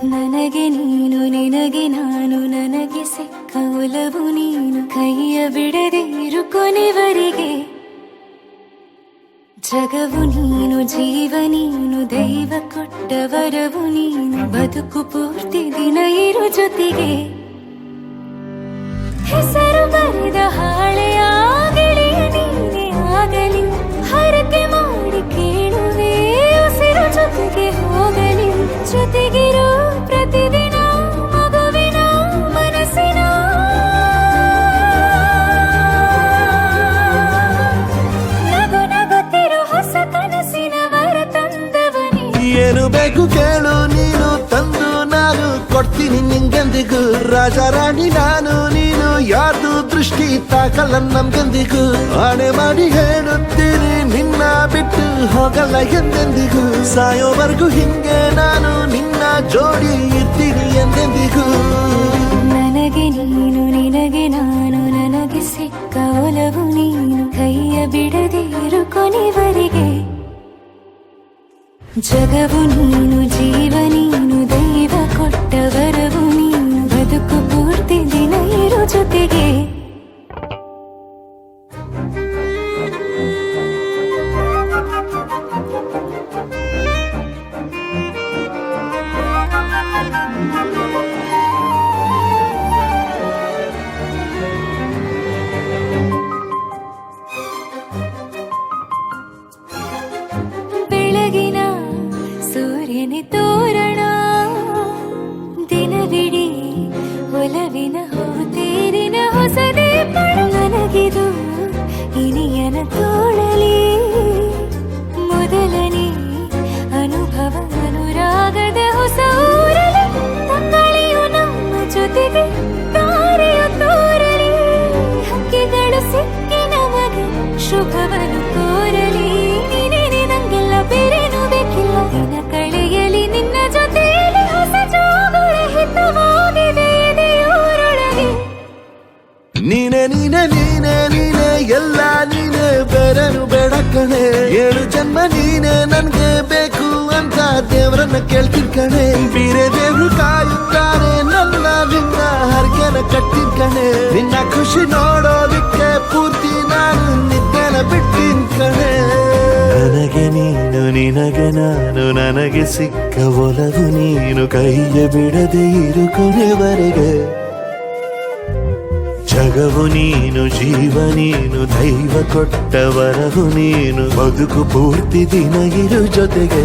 ನನಗೆ ನೀನು ನಿನಗೆ ನಾನು ನನಗೆ ಸಿಕ್ಕ ಒಲವು ನೀನು ಕೈಯ ಬಿಡದೆ ಇರು ಕೊನೆವರೆಗೆ ಜಗವು ನೀನು ಜೀವ ನೀನು ದೈವ ಕೊಟ್ಟ ವರವು ನೀನು ಬದುಕು ಪೂರ್ತಿ ದಿನ ಇರು ಜೊತೆಗೆ ಹೆಸರು ಬರೆದ ಹಾಳೆಯ ಗೆಳೆಯ ನೀನೆ ಆಗಲಿ ಹರಕೆ ಮಾಡಿ ಕೇಳುವೆ ಉಸಿರು ಜೊತೆಗೆ ಹೋಗಲಿ ಜೊತೆಗಿರೋ ಪ್ರತಿದಿನ ಮಗುವಿನ ಮನಸ್ಸಿನ ನಗು ನಗುತ್ತಿರೋ ಹೊಸ ಕನಸಿನ ವರ ತಂದವನೇ ಏನು ಬೇಕು ಕೇಳು ನೀನು ತಂದು ನಾನು ಕೊಡ್ತೀನಿ ನಿಂಗೆಂದಿಗೂ ರಾಜ ರಾಣಿ ನಾನು ನೀನು ಯಾರ್ದು ದೃಷ್ಟಿ ತಾಕಲ್ಲ ನಮ್ಗೆಂದಿಗೂ ಆಣೆ ಮಾಡಿ ಹೇಳುತ್ತೀನಿ ನಿನ್ನ ಬಿಟ್ಟು ಹೋಗಲ್ಲ ಎಂದೆಂದಿಗೂ ಸಾಯೋವರೆಗೂ ಹಿಂಗೆ ನಾನು ನಿನ್ನ ಜೋಡಿ ಇರ್ತೀನಿ ಎಂದೆಂದಿಗೂ ನನಗೆ ನೀನು ನಿನಗೆ ನಾನು ನನಗೆ ಸಿಕ್ಕ ಒಲವು ನೀನು ಕೈಯ ಬಿಡದೆ ಇರು ಕೊನೆವರೆಗೆ ಜಗವು ನೀನು ಜೀವ ನೀನು ದೈವ ಕೊಟ್ಟ ವರವು ನೀನು ಬದುಕು ಪೂರ್ತಿ ದಿನ ಇರು ಜೊತೆಗೆ ಬೆಳಗಿನ ಸೂರ್ಯನೇ ತೋರಣ ದಿನವಿಡೀ ಒಲವಿನ ಹೋತೇರಿನ ಹೊಸದೇ ನನಗಿದು ಇನಿಯನ ತೋಳಲಿ ಮೊದಲನೇ ಅನುಭವ ಅನುರಾಗದ ಹೊಸ ಊರಲಿ ತಂಗಳಿಯು ನಮ್ಮ ಜೊತೆಗೆ ತಾರೆಯ ತೋರಲಿ ಹಕ್ಕಿಗಳು ಸಿಕ್ಕಿ ನಮಗೆ ಶುಭವನ್ನು ಕೋರಲಿ ನೀನೇನೆ ನಂಗೆಲ್ಲ ಬೇರೇನು ಬೇಕಿಲ್ಲ ದಿನ ಕಳೆಯಲಿ ನಿನ್ನ ಜೊತೆಯಲ್ಲಿ ಹೊಸ ಜೋಗುಳ ಹಿತವಾಗಿದೆ ಎದೆಯೂರೊಳಗೆ ನೀನೆ ನೀನೆ ನೀನೆ ನೀನೆ ಎಲ್ಲ ನೀನೆ ಬೇರೆನು ಬೇಡ ಕಣೆ 7 ಜನ್ಮ ನೀನೆ ನನ್ಗೆ ಬೇಕು ಅಂತ ದೇವರನ್ನ ಕೇಳ್ತೀನಿ ಕಣೆ ಬೇರೆ ದೇವ್ರು ಕಾಯುತ್ತಾರೆ ನನ್ನ ನಿನ್ನ ಹರಕೆನ ಕಟ್ಟಿನ ಕಣೆ ನಿನ್ನ ಖುಷಿ ನೋಡೋದಿಕ್ಕೆ ಪೂರ್ತಿ ನಾನು ನಿದ್ದೆನ ಬಿಟ್ಟಿನ ಕಣೆ ನನಗೆ ನೀನು ನಿನಗೆ ನಾನು ನನಗೆ ಸಿಕ್ಕ ಒಲವು ನೀನು ಕೈಯ ಬಿಡದೆ ಇರು ಕೊನೆವರೆಗೆ ಜಗವು ನೀನು ಜೀವ ನೀನು ದೈವ ಕೊಟ್ಟ ವರವು ನೀನು ಬದುಕು ಪೂರ್ತಿ ದಿನ ಇರು ಜೊತೆಗೆ